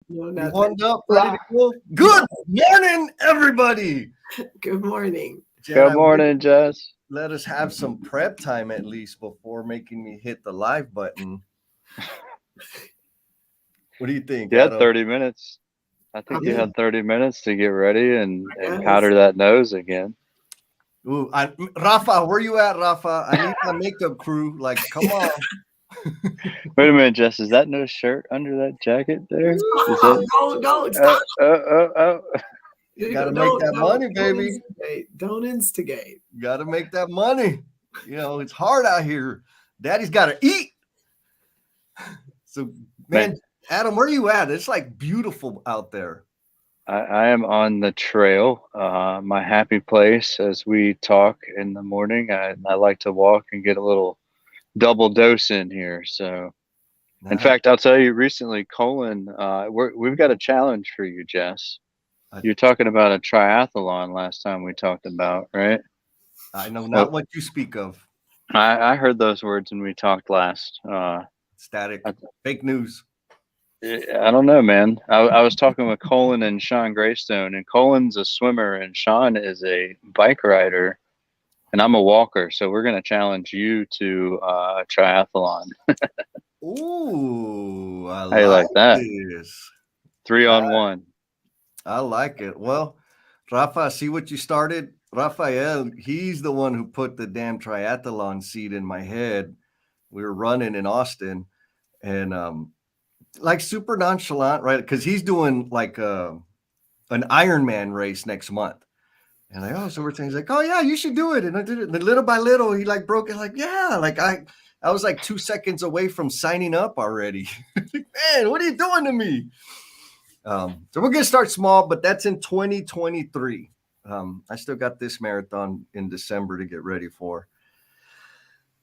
No, You nothing. warmed up, ready to go? Good morning, everybody. Good morning. Jen, Good morning, Jess. let us have some prep time at least before making me hit the live button. What do you think, You had Adam? 30 minutes. I think you Yeah. had 30 minutes to get ready and guess. powder that nose again. Ooh, Rafa, where you at, Rafa? I need my makeup crew. Like, come on. Wait a minute, Jess. Is that no shirt under that jacket there? Is that? Don't stop. Oh. You got to make that money, baby. Don't instigate. You got to make that money. You know, it's hard out here. Daddy's got to eat. So, man, Adam, where are you at? It's like beautiful out there. I am on the trail, my happy place as we talk in the morning. I like to walk and get a little double dose in here. So, in fact, I'll tell you recently, Colin, we've got a challenge for you, Jess. You're talking about a triathlon last time we talked about, right? I know not what you speak of. I heard those words when we talked last. Static, fake news. I don't know, man. I was talking with Colin and Sean Greystone, and Colin's a swimmer and Sean is a bike rider, and I'm a walker. So we're going to challenge you to a triathlon. Ooh, I like that. This. 3-on-1. I like it. Well, Rafa, see what you started? Rafael, he's the one who put the damn triathlon seed in my head. We were running in Austin and like super nonchalant, right? Because he's doing like an Ironman race next month. And so we're saying, he's like, oh yeah, you should do it. And I did it. And little by little, he like broke it. Like, yeah, like I was like 2 seconds away from signing up already. Man, what are you doing to me? So we're gonna start small, but that's in 2023. I still got this marathon in December to get ready for.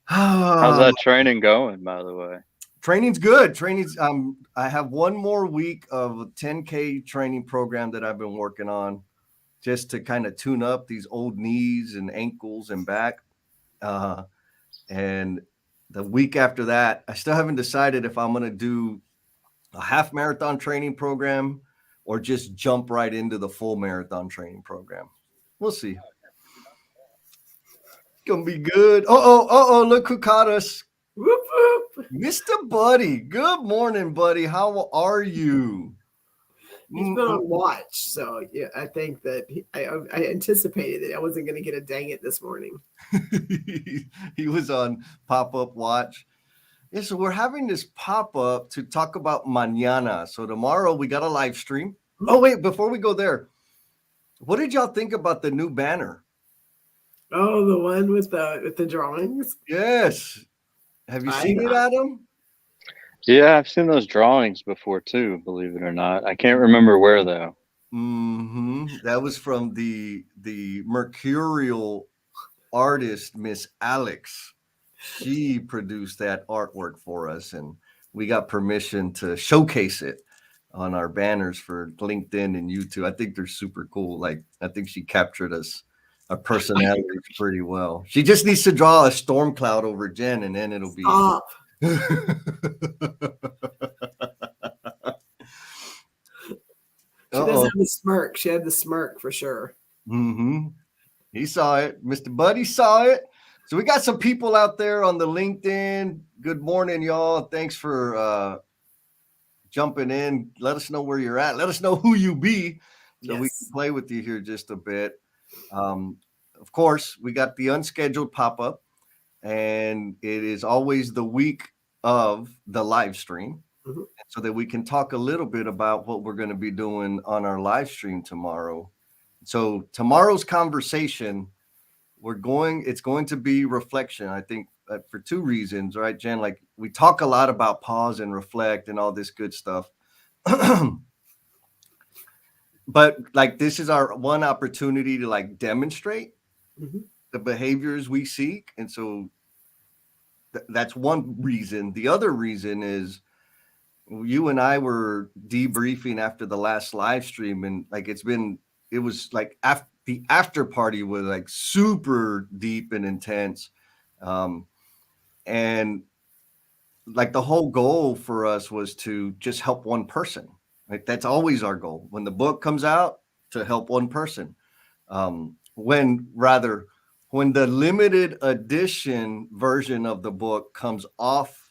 How's that training going, by the way? Training's good. I have one more week of a 10K training program that I've been working on just to kind of tune up these old knees and ankles and back. And the week after that, I still haven't decided if I'm going to do a half marathon training program or just jump right into the full marathon training program. We'll see. It's going to be good. Look who caught us. Whoop, whoop. Mr. Buddy. Good morning, buddy. How are you? He's been on watch, so yeah, I think that I anticipated that I wasn't going to get a dang it this morning. He was on pop-up watch. Yeah, so we're having this pop-up to talk about mañana. So tomorrow we got a live stream. Oh, wait, before we go there, what did y'all think about the new banner? Oh, the one with the drawings? Yes. Have you seen it, Adam? Yeah, I've seen those drawings before too, believe it or not. I can't remember where though. That was from the mercurial artist, Miss Alex. She produced that artwork for us, and we got permission to showcase it on our banners for LinkedIn and YouTube. I think they're super cool. Like, I think she captured our personalities pretty well. She just needs to draw a storm cloud over Jen, and then it'll be. Stop. She doesn't have the smirk. She had the smirk for sure. He saw it. Mr. Buddy saw it. So we got some people out there on the LinkedIn. Good morning, y'all. Thanks for jumping in. Let us know where you're at. Let us know who you be so we can play with you here just a bit. Of course, we got the unscheduled pop-up, and it is always the week of the live stream so that we can talk a little bit about what we're going to be doing on our live stream tomorrow. So tomorrow's conversation, it's going to be reflection. I think for two reasons, right, Jen? Like, we talk a lot about pause and reflect and all this good stuff. But like, this is our one opportunity to like demonstrate the behaviors we seek. And so that's one reason. The other reason is you and I were debriefing after the last live stream, and like it was like the after party was like super deep and intense. And like the whole goal for us was to just help one person, Right? That's always our goal. When the book comes out, to help one person. When the limited edition version of the book comes off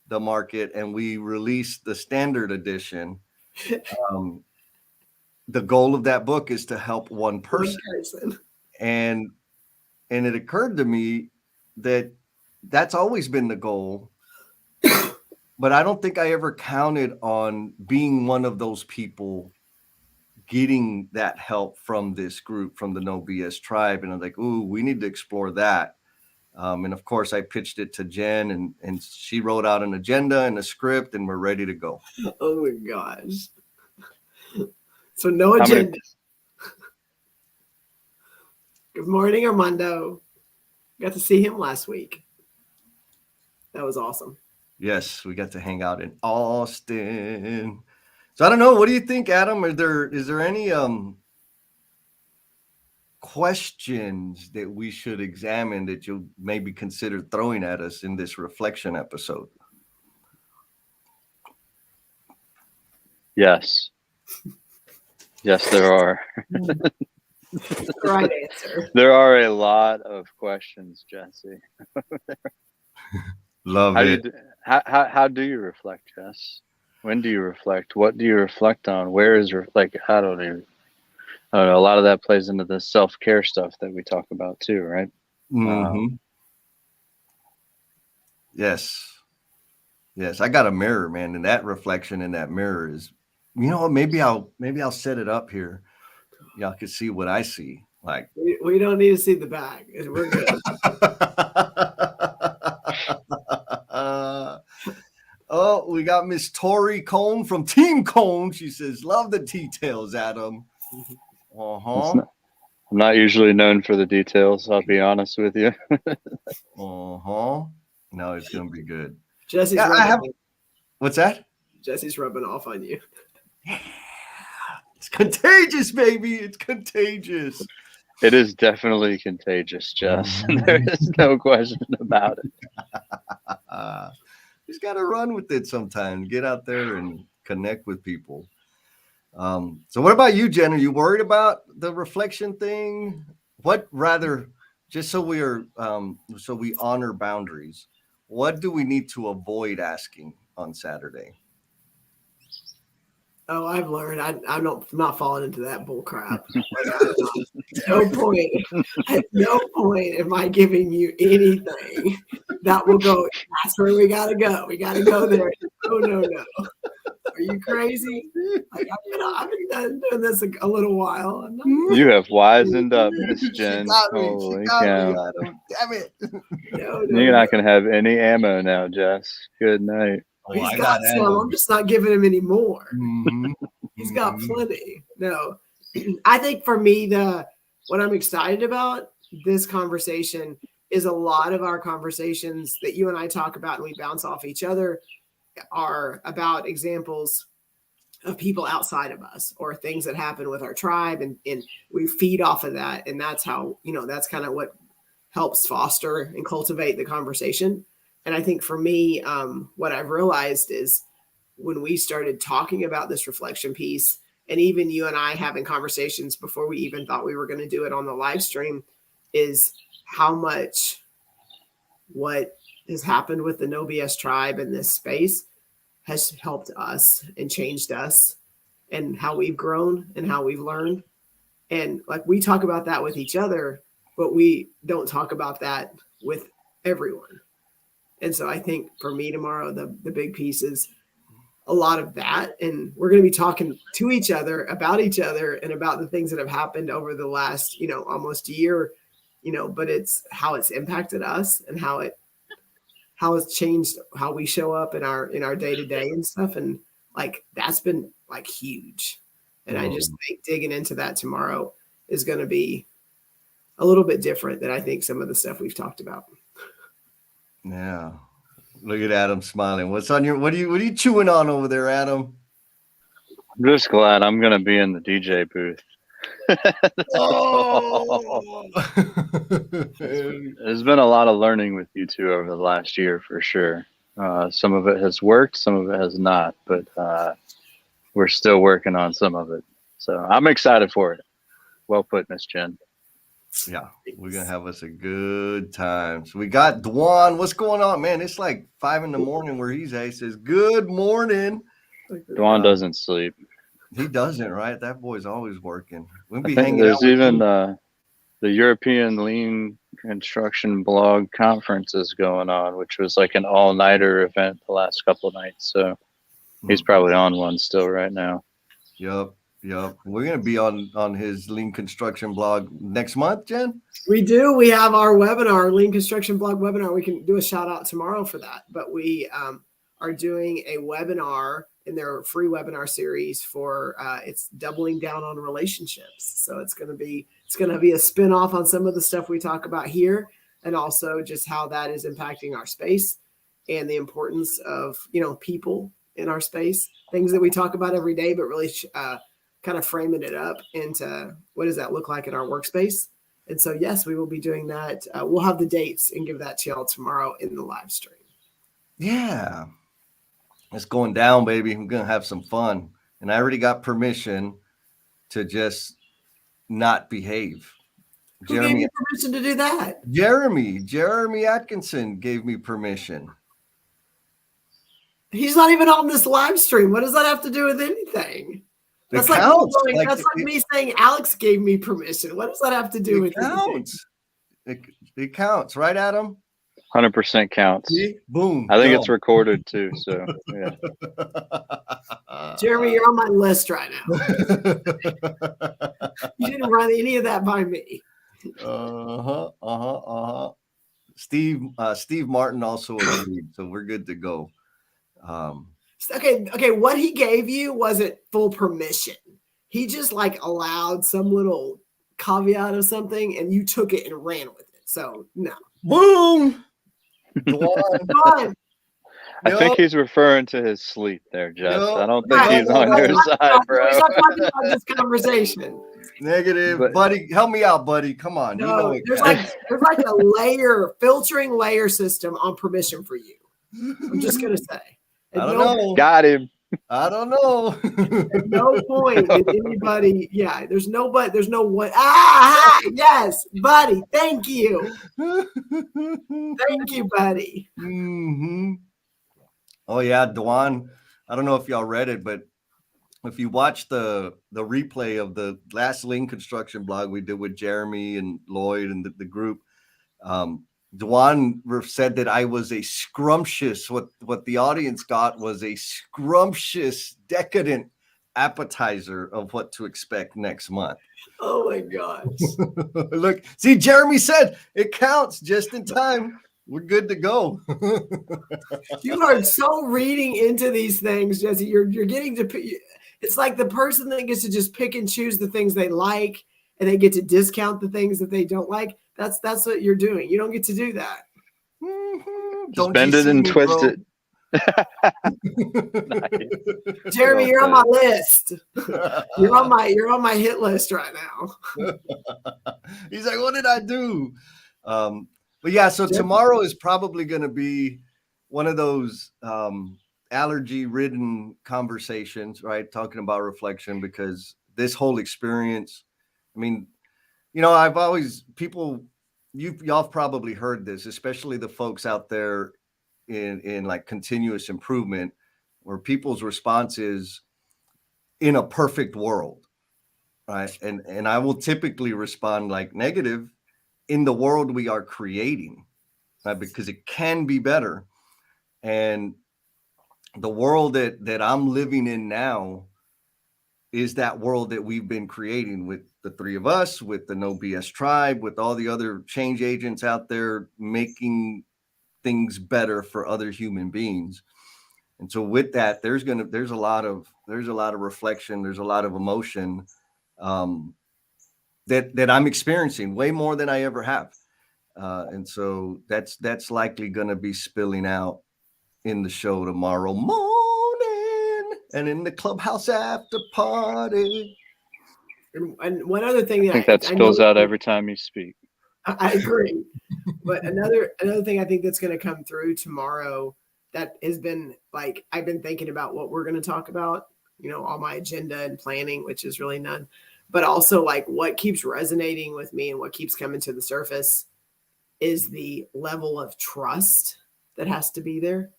the market and we release the standard edition, the goal of that book is to help one person. And it occurred to me that that's always been the goal, but I don't think I ever counted on being one of those people getting that help from this group, from the NoBS tribe. And I'm like, ooh, we need to explore that. And of course, I pitched it to Jen, and she wrote out an agenda and a script, and we're ready to go. Oh my gosh. So no agenda. Good morning, Armando. Got to see him last week. That was awesome. Yes, we got to hang out in Austin. So I don't know. What do you think, Adam? Is there any questions that we should examine that you'll maybe consider throwing at us in this reflection episode? Yes. Yes, there are. Right answer. There are a lot of questions, Jesse. Love it. How do you reflect, Jess? When do you reflect? What do you reflect on? Where is reflect? I don't know. A lot of that plays into the self-care stuff that we talk about too, right? Mm-hmm. Yes. I got a mirror, man, and that reflection in that mirror is, you know what? Maybe I'll set it up here. Y'all can see what I see. Like, we don't need to see the back. We're good. Oh, we got Miss Tori Cone from Team Cone. She says, "Love the details, Adam." I'm not usually known for the details. I'll be honest with you. No, it's gonna be good. Jesse's What's that? Jesse's rubbing off on you. Yeah. It's contagious, baby. It's contagious. It is definitely contagious, Jess. There is no question about it. Just got to run with it sometimes. Get out there and connect with people. So what about you, Jen? Are you worried about the reflection thing? What rather, just so we honor boundaries, what do we need to avoid asking on Saturday? Oh, I've learned. I'm not falling into that bull crap. No point. At no point am I giving you anything that will go. That's where we gotta go. We gotta go there. No. Are you crazy? Like, I've been doing this a little while. You have wisened up, Miss Jen. Holy cow! Damn it! No, You're not gonna have any ammo now, Jess. Good night. He's got some. I'm just not giving him any more. Mm-hmm. He's got plenty. No, I think for me, what I'm excited about this conversation is a lot of our conversations that you and I talk about and we bounce off each other are about examples of people outside of us or things that happen with our tribe, and we feed off of that, and that's how, that's kind of what helps foster and cultivate the conversation. And I think for me, what I've realized is when we started talking about this reflection piece, and even you and I having conversations before we even thought we were going to do it on the live stream, is how much what has happened with the NoBS tribe in this space has helped us and changed us and how we've grown and how we've learned. And like, we talk about that with each other, but we don't talk about that with everyone. And so I think for me tomorrow, the big piece is a lot of that. And we're going to be talking to each other and about the things that have happened over the last, almost a year, but it's how it's impacted us and how it's changed how we show up in our day-to-day and stuff. And like, that's been like huge. And I just think digging into that tomorrow is going to be a little bit different than I think some of the stuff we've talked about. Yeah. Look at Adam smiling. What are you chewing on over there, Adam? I'm just glad I'm gonna be in the DJ booth. Oh. There's been a lot of learning with you two over the last year for sure. Some of it has worked, some of it has not, but we're still working on some of it. So I'm excited for it. Well put, Miss Jen. Yeah, we're gonna have us a good time. So we got Dwan. What's going on, man? It's like 5 a.m. where he's at. He says, "Good morning." Dwan doesn't sleep. He doesn't, right? That boy's always working. We'll I be think hanging there's out with even him. the European Lean Construction Blog Conference is going on, which was like an all-nighter event the last couple of nights. So he's probably on one still right now. Yep. We're gonna be on his Lean Construction blog next month, Jen. We do. We have our webinar, Lean Construction Blog webinar. We can do a shout out tomorrow for that. But we are doing a webinar in their free webinar series for it's doubling down on relationships. So it's going to be a spinoff on some of the stuff we talk about here, and also just how that is impacting our space and the importance of people in our space, things that we talk about every day, but really kind of framing it up into what does that look like in our workspace. And so, yes, we will be doing that. We'll have the dates and give that to y'all tomorrow in the live stream. Yeah. It's going down, baby. We're going to have some fun. And I already got permission to just not behave. Who gave you permission to do that? Jeremy Atkinson gave me permission. He's not even on this live stream. What does that have to do with anything? That's like me saying Alex gave me permission. What does that have to do with anything? It counts, right, Adam? 100% counts. See? Boom. I think it's recorded too. So yeah. Jeremy, you're on my list right now. You didn't run any of that by me. Steve Martin also agreed, so we're good to go. Okay. What he gave you wasn't full permission. He just allowed some little caveat of something, and you took it and ran with it. So no. Boom. Done. I think he's referring to his sleep there, Jeff. I don't think he's on your side, bro. We're not talking about this conversation. Negative, buddy. Help me out, buddy. Come on. No, there's like a filtering layer system on permission for you. I'm just gonna say. I don't know. Got him. I don't know. At no point did anybody. Yeah, there's no one. Yes, buddy. Thank you. Thank you, buddy. Mm-hmm. Oh yeah, Dwan. I don't know if y'all read it, but if you watch the replay of the last Lean Construction blog we did with Jeremy and Lloyd and the group, Dwan said that I was a scrumptious. What the audience got was a scrumptious, decadent appetizer of what to expect next month. Oh my gosh! Look, see, Jeremy said it counts just in time. We're good to go. You are so reading into these things, Jesse. You're getting to. It's like the person that gets to just pick and choose the things they like, and they get to discount the things that they don't like. That's what you're doing. You don't get to do that. Mm-hmm. Just bend it and twist it. Nice. Jeremy, you're on my list. You're on my hit list right now. He's like, what did I do? But yeah, so tomorrow is probably going to be one of those allergy-ridden conversations, right? Talking about reflection, because this whole experience, I mean, I've always y'all have probably heard this, especially the folks out there in like continuous improvement, where people's response is in a perfect world, right? And I will typically respond like negative in the world we are creating, right? Because it can be better. And the world that I'm living in now is that world that we've been creating with the three of us, with the NoBS tribe, with all the other change agents out there making things better for other human beings. And so with that, there's a lot of reflection, there's a lot of emotion that I'm experiencing way more than I ever have. And so that's likely going to be spilling out in the show tomorrow morning and in the clubhouse after party. And one other thing I think that spills out every time you speak. I agree. But another thing I think that's going to come through tomorrow that has been I've been thinking about what we're going to talk about all my agenda and planning, which is really none. But also like what keeps resonating with me and what keeps coming to the surface is the level of trust that has to be there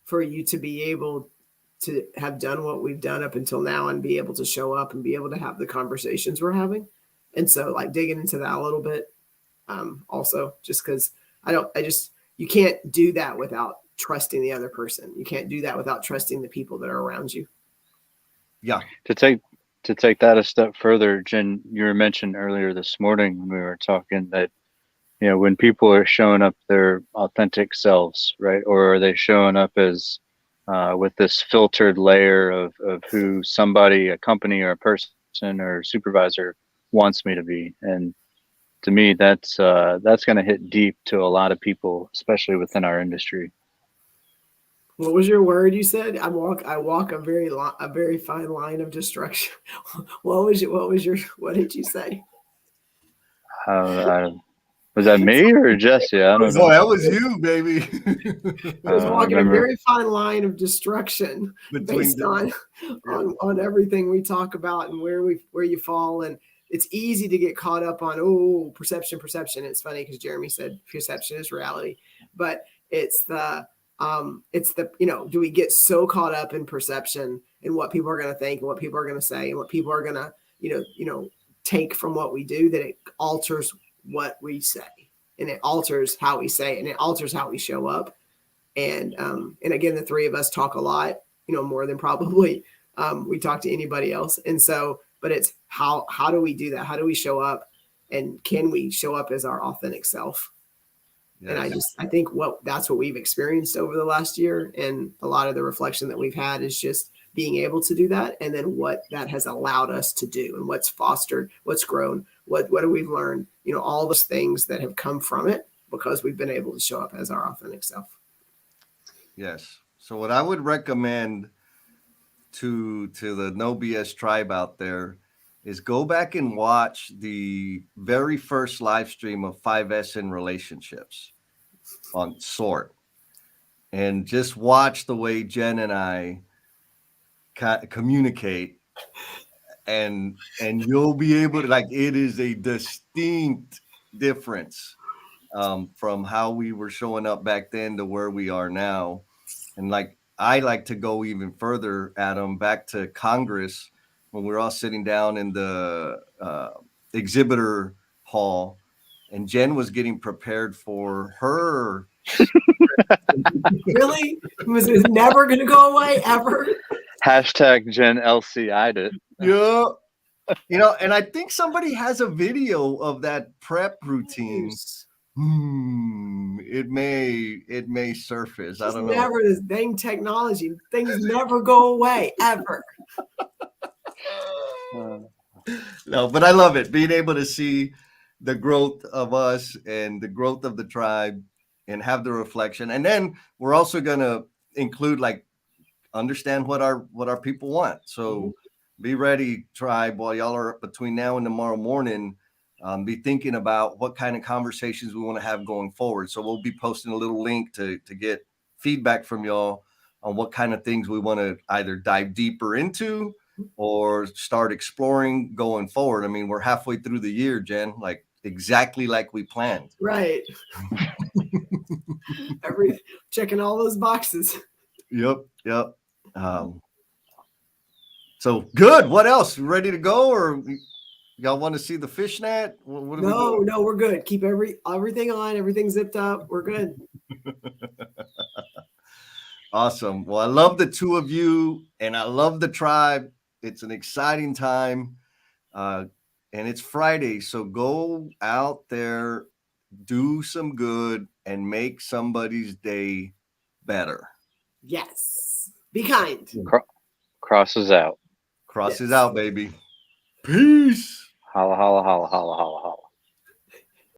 for you to be able to have done what we've done up until now and be able to show up and be able to have the conversations we're having. And so like digging into that a little bit, also just because you can't do that without trusting the other person. You can't do that without trusting the people that are around you. Yeah. To take that a step further, Jen, you were mentioned earlier this morning when we were talking that, when people are showing up their authentic selves, right? Or are they showing up as with this filtered layer of who somebody, a company or a person or supervisor wants me to be? And to me, that's going to hit deep to a lot of people, especially within our industry. What was your word you said? I walk a very fine line of destruction. What did you say? Was that me or Jesse? I don't know. Oh, that was you, baby. I was walking a very fine line of destruction based on everything we talk about and where you fall. And it's easy to get caught up on, perception. It's funny because Jeremy said perception is reality, but it's the do we get so caught up in perception and what people are going to think and what people are going to say and what people are going to, take from what we do that it alters what we say and it alters how we say it and it alters how we show up. And again, the three of us talk a lot, more than probably we talk to anybody else. And so, but it's how do we do that? How do we show up and can we show up as our authentic self? Yes. And I think that's what we've experienced over the last year. And a lot of the reflection that we've had is just being able to do that. And then what that has allowed us to do and what's fostered, what's grown, what have we learned, all those things that have come from it because we've been able to show up as our authentic self. Yes. So what I would recommend to the NoBS tribe out there is go back and watch the very first live stream of 5S in relationships on SORT and just watch the way Jen and I communicate and you'll be able to it is a distinct difference from how we were showing up back then to where we are now. And I like to go even further, Adam, back to Congress when we were all sitting down in the exhibitor hall and Jen was getting prepared for her. Really? Was it never going to go away ever? Hashtag Jen LCI'd it. Yeah. And I think somebody has a video of that prep routine. It may surface. I don't know. Never this dang technology. Things never go away ever. No, but I love it. Being able to see the growth of us and the growth of the tribe and have the reflection. And then we're also going to include understand what our people want. So be ready, tribe, while y'all are up between now and tomorrow morning. Be thinking about what kind of conversations we want to have going forward. So we'll be posting a little link to get feedback from y'all on what kind of things we want to either dive deeper into or start exploring going forward. I mean, we're halfway through the year, Jen, exactly like we planned. Right. Checking all those boxes. Yep. So good. What else? Ready to go or y'all want to see the fishnet? No, we're good. Keep everything on, everything zipped up. We're good. Awesome. Well, I love the two of you and I love the tribe. It's an exciting time. And it's Friday. So go out there, do some good and make somebody's day better. Yes. Be kind. Crosses out. Crosses out, baby. Peace. Holla, holla, holla, holla, holla, holla.